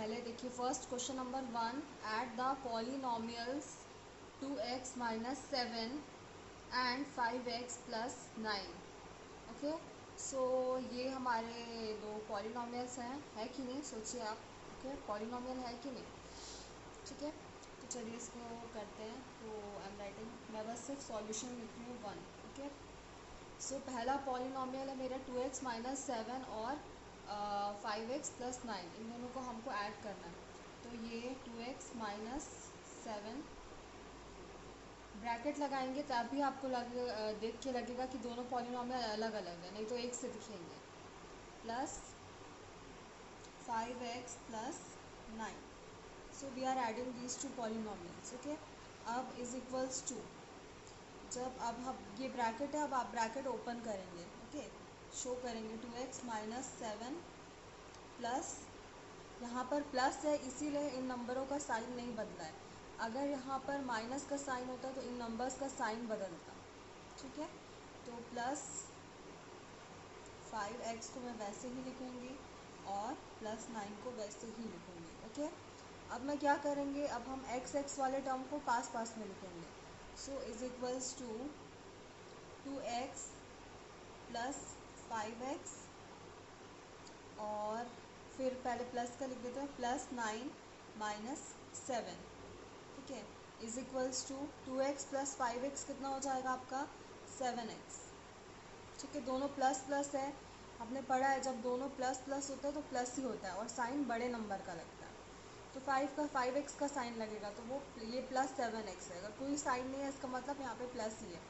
पहले देखिए first question number 1, at the polynomials 2x minus 7 and 5x plus 9। Okay, so ये हमारे दो पॉलिनोमियल्स हैं, है कि नहीं, सोचिए आप। ओके, पॉलिनोमियल है कि नहीं, ठीक है। तो चलिए इसको करते हैं। तो आई एम राइटिंग, मैं बस सिर्फ सॉल्यूशन लिख रही हूँ 1। ओके, सो पहला पॉलिनोमियल है मेरा 2x माइनस 7 और 5x प्लस 9, इन दोनों को हमको ऐड करना है। तो ये 2x माइनस 7 ब्रैकेट लगाएंगे तभी आपको देख के लगेगा कि दोनों पॉलिनोमियल अलग अलग है, नहीं तो एक से दिखेंगे, plus 5x plus 9। So we are adding these two polynomials. Okay, अब इज इक्वल्स टू, जब अब हम ये ब्रैकेट है, अब आप ब्रैकेट ओपन करेंगे। ओके, शो करेंगे 2x माइनस 7 प्लस, यहाँ पर प्लस है इसीलिए इन नंबरों का साइन नहीं बदला है। अगर यहाँ पर माइनस का साइन होता तो इन नंबर्स का साइन बदलता, ठीक है। तो प्लस 5x को मैं वैसे ही लिखूँगी और प्लस 9 को वैसे ही लिखूँगी। ओके, अब मैं क्या करेंगे, अब हम x वाले टर्म को पास पास में लिखेंगे। So is equals to 2x plus 5x और फिर पहले प्लस का लिख देते हैं, प्लस 9 माइनस 7, ठीक है, is equals to 2x plus 5x कितना हो जाएगा आपका 7x, ठीक है। दोनों प्लस प्लस है, आपने पढ़ा है जब दोनों प्लस प्लस होता है तो प्लस ही होता है और साइन बड़े नंबर का लगता है। तो 5x का साइन लगेगा तो वो ये प्लस 7x है। अगर कोई साइन नहीं है इसका मतलब यहाँ पे प्लस ही है।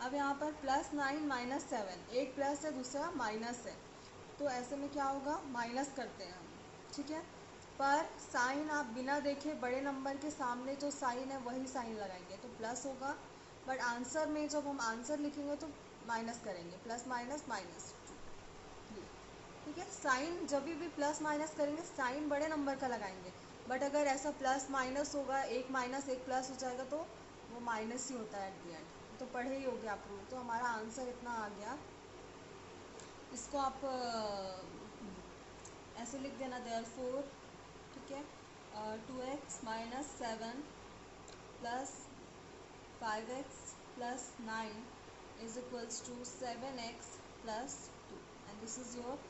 अब यहाँ पर प्लस 9 माइनस 7, एक प्लस है दूसरा माइनस है, तो ऐसे में क्या होगा, माइनस करते हैं हम, ठीक है। पर साइन आप बिना देखे बड़े नंबर के सामने जो साइन है वही साइन लगाएंगे तो प्लस होगा, बट आंसर में जब हम आंसर लिखेंगे तो माइनस करेंगे, प्लस माइनस माइनस 2, ठीक है। साइन जब भी प्लस माइनस करेंगे साइन बड़े नंबर का लगाएंगे, बट अगर ऐसा प्लस माइनस होगा, एक माइनस एक प्लस हो जाएगा तो वो माइनस ही होता है एट दी एंड। तो पढ़े ही होगे आप लोग, तो हमारा आंसर इतना आ गया। इसको आप ऐसे लिख देना, देयरफॉर, ठीक है, 2x minus 7 plus 5x plus 9 is equals to 7x plus 2 and this is your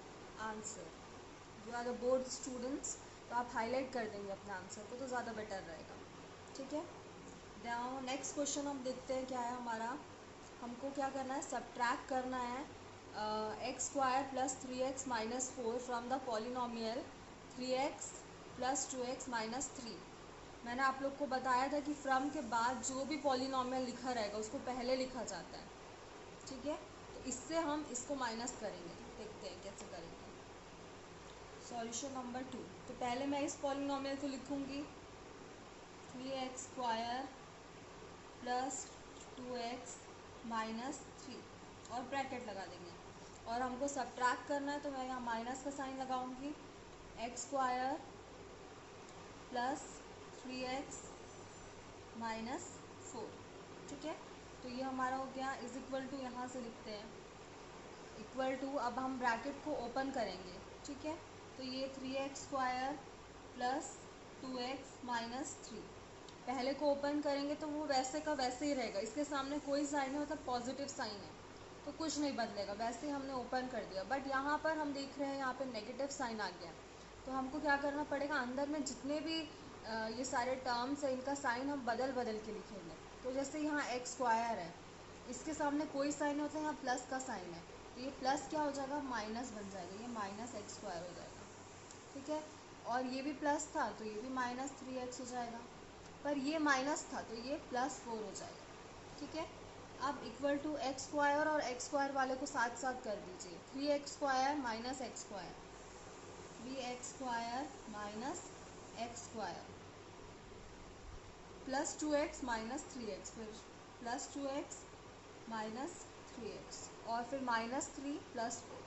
answer. You are the board students, तो आप हाईलाइट कर देंगे अपने आंसर को तो ज़्यादा बेटर रहेगा, ठीक है। नाउ नेक्स्ट क्वेश्चन हम देखते हैं क्या है हमारा। हमको क्या करना है, सब्ट्रैक्ट करना है x square plus 3x minus 4 from the polynomial 3x plus 2x minus 3। मैंने आप लोग को बताया था कि फ्रॉम के बाद जो भी पॉलिनोमियल लिखा रहेगा उसको पहले लिखा जाता है, ठीक है। तो इससे हम इसको माइनस करेंगे, देखते हैं कैसे करेंगे। सॉल्यूशन नंबर 2, तो पहले मैं इस पॉलिनोमियल को लिखूंगी 3x square plus 2x minus 3 और ब्रैकेट लगा देंगे, और हमको सब्ट्रैक्ट करना है तो मैं यहाँ माइनस का साइन लगाऊंगी, x square plus 3x minus 4, ठीक है। तो ये हमारा हो गया, इज इक्वल टू, यहाँ से लिखते हैं इक्वल टू, अब हम ब्रैकेट को ओपन करेंगे, ठीक है। तो ये 3x square plus 2x minus 3, पहले को ओपन करेंगे तो वो वैसे का वैसे ही रहेगा, इसके सामने कोई साइन है, मतलब पॉजिटिव साइन है तो कुछ नहीं बदलेगा, वैसे ही हमने ओपन कर दिया। बट यहाँ पर हम देख रहे हैं यहाँ पे नेगेटिव साइन आ गया, तो हमको क्या करना पड़ेगा, अंदर में जितने भी ये सारे टर्म्स हैं इनका साइन हम बदल बदल के लिखेंगे। तो जैसे यहाँ एक्स स्क्वायर है, इसके सामने कोई साइन नहीं होता, यहाँ प्लस का साइन है तो ये प्लस क्या हो जाएगा, माइनस बन जाएगा, ये माइनस एक्स स्क्वायर हो जाएगा, ठीक है। और ये भी प्लस था तो ये भी माइनस 3x हो जाएगा, पर ये माइनस था तो ये प्लस 4 हो जाएगा, ठीक है। अब इक्वल टू एक्स स्क्वायर और एक्स स्क्वायर वाले को साथ साथ कर दीजिए, 3x square minus x square, 3x square minus x square plus 2x minus 3x, फिर प्लस 2x माइनस 3x और फिर माइनस 3 प्लस 4,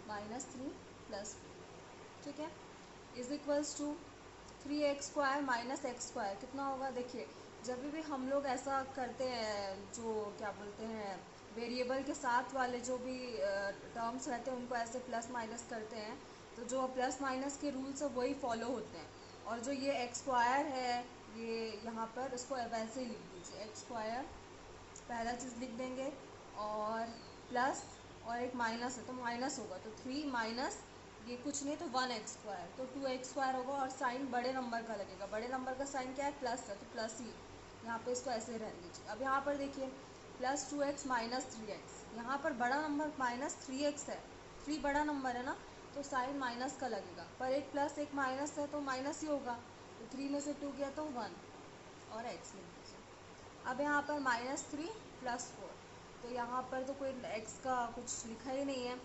माइनस 3 प्लस 4, ठीक है, is equals to 3x square minus x square कितना होगा। देखिए जब भी हम लोग ऐसा करते हैं, जो क्या बोलते हैं, वेरिएबल के साथ वाले जो भी टर्म्स रहते हैं उनको ऐसे प्लस माइनस करते हैं, तो जो प्लस माइनस के रूल्स है वही फॉलो होते हैं। और जो ये एक्स स्क्वायर है ये यहाँ पर इसको वैसे ही लिख दीजिए, एक्स स्क्वायर पहला चीज़ लिख देंगे, और प्लस और एक माइनस है तो माइनस होगा, तो 3 माइनस ये कुछ नहीं तो 1x स्क्वायर, तो 2x स्क्वायर होगा, और साइन बड़े नंबर का लगेगा। बड़े नंबर का साइन क्या है, प्लस है, तो प्लस ही यहाँ पे इसको ऐसे रहने दीजिए। अब यहाँ पर देखिए प्लस 2x माइनस 3x, यहाँ पर बड़ा नंबर माइनस 3x है, 3 बड़ा नंबर है ना, तो साइन माइनस का लगेगा, पर एक प्लस एक माइनस है तो माइनस ही होगा, तो 3 में से 2 गया तो 1 और x लिख दीजिए। अब यहाँ पर -3 + 4, तो यहाँ पर तो कोई x का कुछ लिखा ही नहीं है,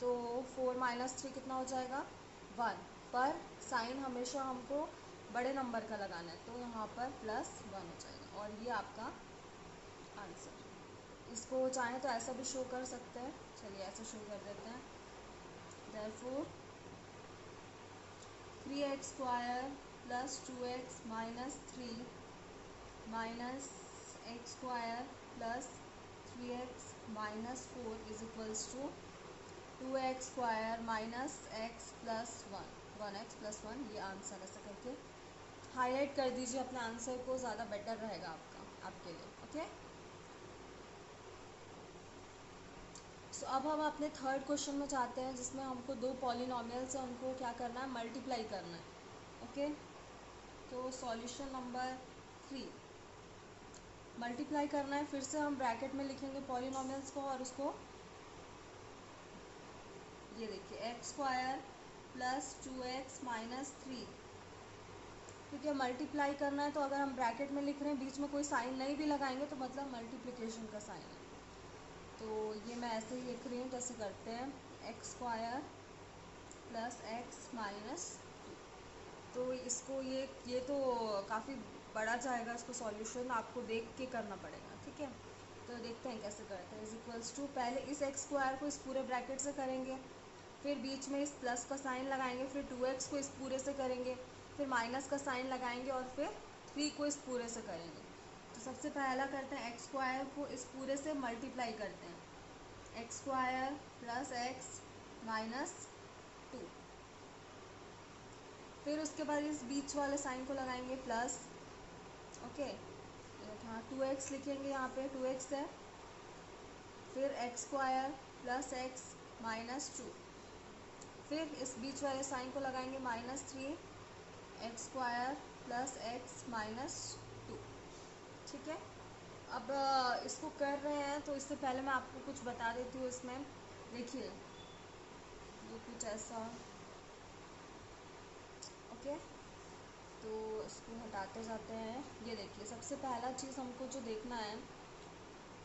तो 4 - 3 कितना हो जाएगा 1, पर साइन हमेशा हमको बड़े नंबर का लगाना है, तो यहाँ पर +1 हो जाएगा, और ये आपका आंसर। इसको चाहें तो ऐसा भी शो कर सकते हैं, चलिए ऐसा शो कर देते हैं। therefore 3x square + 2x - 3 minus x square + 3x - 4 is equals to 2x square minus x + 1 1x + 1, ये आंसर। ऐसा करके हाईलाइट कर दीजिए अपने आंसर को, ज़्यादा बेटर रहेगा आपके लिए। ओके, सो अब हम अपने थर्ड क्वेश्चन में जाते हैं, जिसमें हमको 2 पॉलिनोमियल्स हैं, उनको क्या करना है, मल्टीप्लाई करना है। ओके, तो सॉल्यूशन नंबर 3 मल्टीप्लाई करना है। फिर से हम ब्रैकेट में लिखेंगे पॉलिनोमियल्स को, और उसको ये देखिए एक्स स्क्वायर + 2x - 3, ठीक है। मल्टीप्लाई करना है तो अगर हम ब्रैकेट में लिख रहे हैं, बीच में कोई साइन नहीं भी लगाएंगे तो मतलब मल्टीप्लिकेशन का साइन है, तो ये मैं ऐसे ही लिख रही हूँ, जैसे करते हैं एक्स स्क्वायर + x - 2। तो इसको ये तो काफ़ी बड़ा जाएगा, इसको सॉल्यूशन आपको देख के करना पड़ेगा, ठीक है। तो देखते हैं कैसे करते हैं। इज इक्वल्स टू, पहले इस एक्स स्क्वायर को इस पूरे ब्रैकेट से करेंगे, फिर बीच में इस प्लस का साइन लगाएंगे, फिर 2x को इस पूरे से करेंगे, फिर माइनस का साइन लगाएंगे, और फिर 3 को इस पूरे से करेंगे। तो सबसे पहला करते हैं एक्स स्क्वायर को इस पूरे से मल्टीप्लाई करते हैं, एक्स स्क्वायर + x - 2, फिर उसके बाद इस बीच वाले साइन को लगाएंगे प्लस। ओके, हाँ 2x लिखेंगे, यहाँ पे 2x है, फिर एक्स स्क्वायर + x - 2, फिर इस बीच वाले साइन को लगाएंगे -3 एक्स स्क्वायर + x - 2, ठीक है। अब इसको कर रहे हैं तो इससे पहले मैं आपको कुछ बता देती हूँ। इसमें देखिए ये कुछ ऐसा, ओके, तो इसको हटाते जाते हैं। ये देखिए सबसे पहला चीज़ हमको जो देखना है,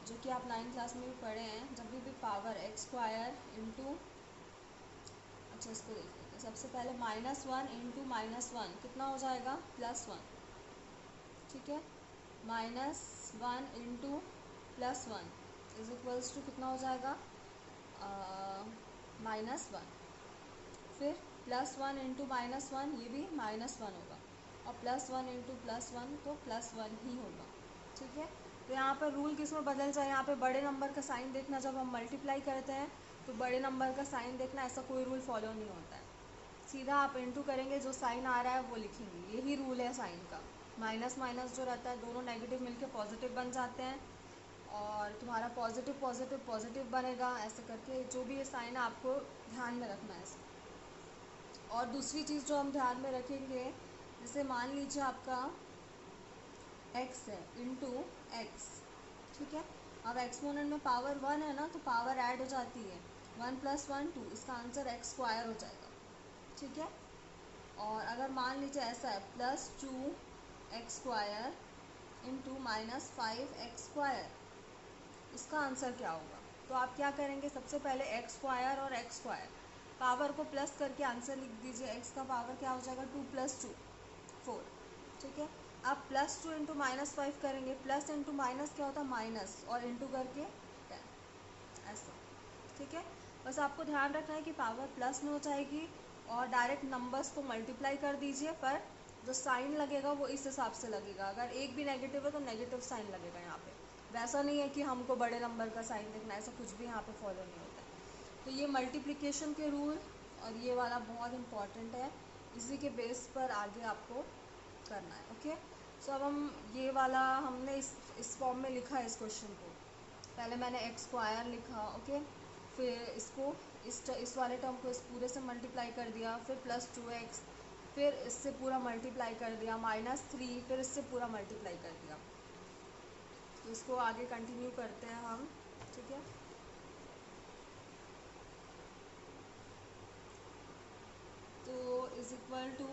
जो कि आप 9th क्लास में भी पढ़े हैं, जब भी पावर एक्स स्क्वायर इंटू, अच्छा इसको देख लेते हैं। सबसे पहले -1 × -1 कितना हो जाएगा +1, ठीक है। -1 × +1 इज इक्वल्स टू कितना हो जाएगा -1, फिर +1 × -1 ये भी -1 होगा, और +1 × +1 तो +1 ही होगा, ठीक है। तो यहाँ पर रूल किस में बदल जाए, यहाँ पे बड़े नंबर का साइन देखना, जब हम मल्टीप्लाई करते हैं तो बड़े नंबर का साइन देखना, ऐसा कोई रूल फॉलो नहीं होता है। सीधा आप इंटू करेंगे, जो साइन आ रहा है वो लिखेंगे, यही रूल है साइन का। माइनस माइनस जो रहता है, दोनों नेगेटिव मिलके पॉजिटिव बन जाते हैं, और तुम्हारा पॉजिटिव पॉजिटिव पॉजिटिव बनेगा। ऐसे करके जो भी ये साइन है आपको ध्यान में रखना है इसको। और दूसरी चीज़ जो हम ध्यान में रखेंगे, जैसे मान लीजिए आपका x है इंटू एक्स, ठीक है। अब एक्सपोनेंट में पावर 1 है ना, तो पावर ऐड हो जाती है, 1 + 1 2, इसका आंसर एक्स स्क्वायर हो जाएगा, ठीक है। और अगर मान लीजिए ऐसा है +2x square into -5x square, इसका आंसर क्या होगा। तो आप क्या करेंगे, सबसे पहले एक्स स्क्वायर और एक्स स्क्वायर पावर को प्लस करके आंसर लिख दीजिए। एक्स का पावर क्या हो जाएगा 2 + 2 4, ठीक है। आप +2 × -5 करेंगे, प्लस इंटू माइनस क्या होता है माइनस, और इंटू करके 10, ऐसा, ठीक है। बस आपको ध्यान रखना है कि पावर प्लस में हो जाएगी, और डायरेक्ट नंबर्स को मल्टीप्लाई कर दीजिए, पर जो साइन लगेगा वो इस हिसाब से लगेगा। अगर एक भी नेगेटिव है तो नेगेटिव साइन लगेगा यहाँ पे, वैसा नहीं है कि हमको बड़े नंबर का साइन देखना, ऐसा कुछ भी यहाँ पे फॉलो नहीं होता है। तो ये मल्टीप्लिकेशन के रूल, और ये वाला बहुत इम्पॉर्टेंट है, इसी के बेस पर आगे आपको करना है। ओके, सो अब हम ये वाला हमने इस फॉर्म में लिखा है इस क्वेश्चन को। पहले मैंने एक्स स्क्वायर लिखा, ओके, फिर इसको इस वाले टर्म को इस पूरे से मल्टीप्लाई कर दिया, फिर प्लस 2x, फिर इससे पूरा मल्टीप्लाई कर दिया, -3, फिर इससे पूरा मल्टीप्लाई कर दिया। तो इसको आगे कंटिन्यू करते हैं हम, ठीक है। तो इज इक्वल टू,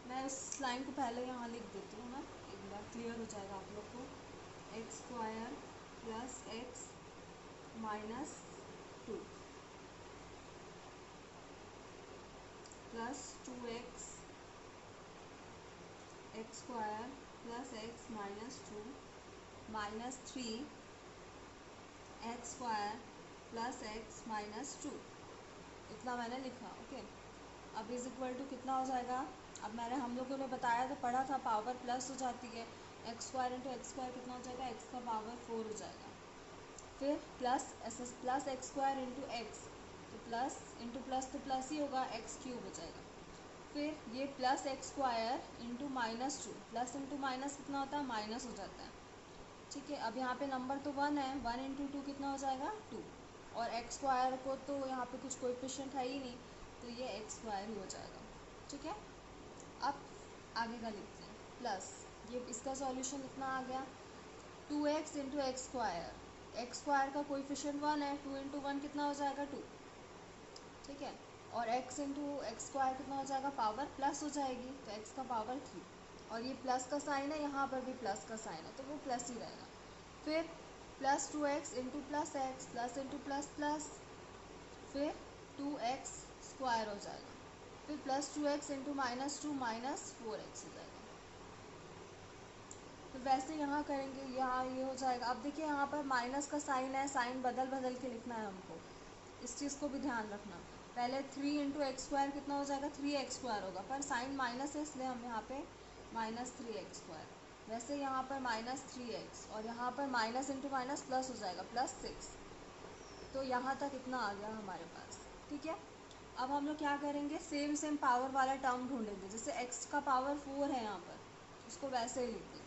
मैं उस लाइन को पहले यहाँ लिख देती हूँ ना, एक बार क्लियर हो जाएगा आप लोग को। X square plus x -2 plus 2x x square plus x -2 -3 x square plus x -2, इतना मैंने लिखा। ओके, अब इज इक्वल टू कितना हो जाएगा। अब हम लोगों ने बताया था, पढ़ा था, पावर प्लस हो जाती है। X square into x square कितना हो जाएगा, एक्स का पावर 4 हो जाएगा। फिर plus x square into x, तो प्लस इंटू प्लस तो प्लस ही होगा, एक्स क्यूब हो जाएगा। फिर ये plus x square into -2, plus into minus कितना होता है, माइनस हो जाता है। ठीक है, अब यहाँ पे नंबर तो 1 है, 1 इंटू 2 कितना हो जाएगा, 2, और एक्स स्क्वायर को तो यहाँ पे कुछ कोएफिशिएंट है ही नहीं, तो ये एक्स स्क्वायर ही हो जाएगा। ठीक है, अब आगे का लिखते हैं। प्लस ये इसका सॉल्यूशन इतना आ गया, 2x into x square, x square का कोएफिशिएंट 1 है, 2 इंटू 1 कितना हो जाएगा, 2। ठीक है, और x इंटू एक्स स्क्वायर कितना हो जाएगा, पावर प्लस हो जाएगी, तो x का पावर 3, और ये प्लस का साइन है, यहाँ पर भी प्लस का साइन है, तो वो प्लस ही रहेगा। फिर plus 2x into plus x, plus into plus plus, फिर 2x स्क्वायर हो जाएगा, फिर प्लस 2x इंटू -2 -4x हो जाएगा। तो वैसे यहाँ करेंगे, यहाँ ये हो जाएगा। अब देखिए यहाँ पर माइनस का साइन है, साइन बदल बदल के लिखना है हमको, इस चीज़ को भी ध्यान रखना। पहले 3 इंटू एक्स स्क्वायर कितना हो जाएगा, 3x स्क्वायर होगा, पर साइन माइनस है इसलिए हम यहाँ पे -3x स्क्वायर। वैसे यहाँ पर -3x, और यहाँ पर माइनस इंटू माइनस प्लस हो जाएगा, +6। तो यहाँ तक इतना आ गया हमारे पास। ठीक है, अब हम लोग क्या करेंगे, सेम पावर वाला टर्म ढूंढेंगे। जैसे x का पावर 4 है यहाँ पर, उसको वैसे ही लिख देंगे।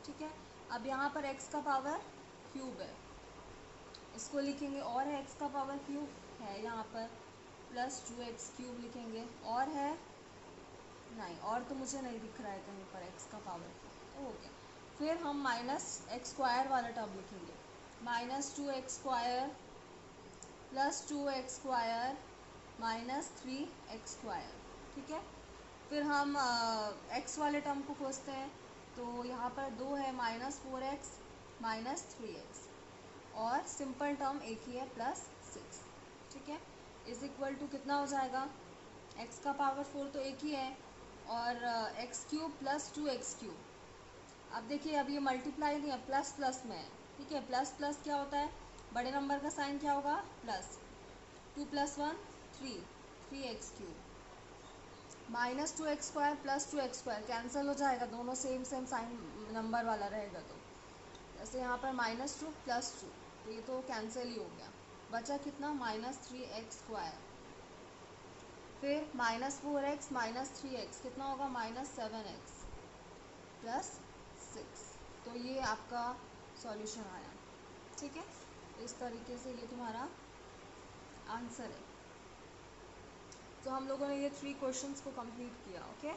ठीक है, अब यहाँ पर x का पावर क्यूब है, इसको लिखेंगे, और है x का पावर क्यूब है यहाँ पर, +2x क्यूब लिखेंगे, और है नहीं, और तो मुझे नहीं दिख रहा है कहीं पर x का पावर, तो हो गया। फिर हम -x स्क्वायर वाला टर्म लिखेंगे, -2x square plus 2x square -3x square. ठीक है, फिर हम x वाले टर्म को खोजते हैं, तो यहाँ पर 2 है, -4x -3x, और सिंपल टर्म एक ही है, +6। ठीक है, इज इक्वल टू कितना हो जाएगा, x का पावर 4 तो एक ही है, और x cube plus 2x cube. अब देखिए, अब ये मल्टीप्लाई नहीं है, प्लस प्लस में है। ठीक है, प्लस प्लस क्या होता है, बड़े नंबर का साइन क्या होगा, plus. 2 + 1 3, 3x cube, -2x square plus 2x square cancel हो जाएगा, दोनों सेम साइन नंबर वाला रहेगा। तो जैसे यहाँ पर -2 + 2, तो ये तो कैंसिल ही हो गया, बचा कितना, -3x स्क्वायर। फिर -4x -3x कितना होगा, -7x + 6। तो ये आपका सॉल्यूशन आया। ठीक है, इस तरीके से ये तुम्हारा आंसर है। तो हम लोगों ने ये 3 क्वेश्चंस को कंप्लीट किया। ओके।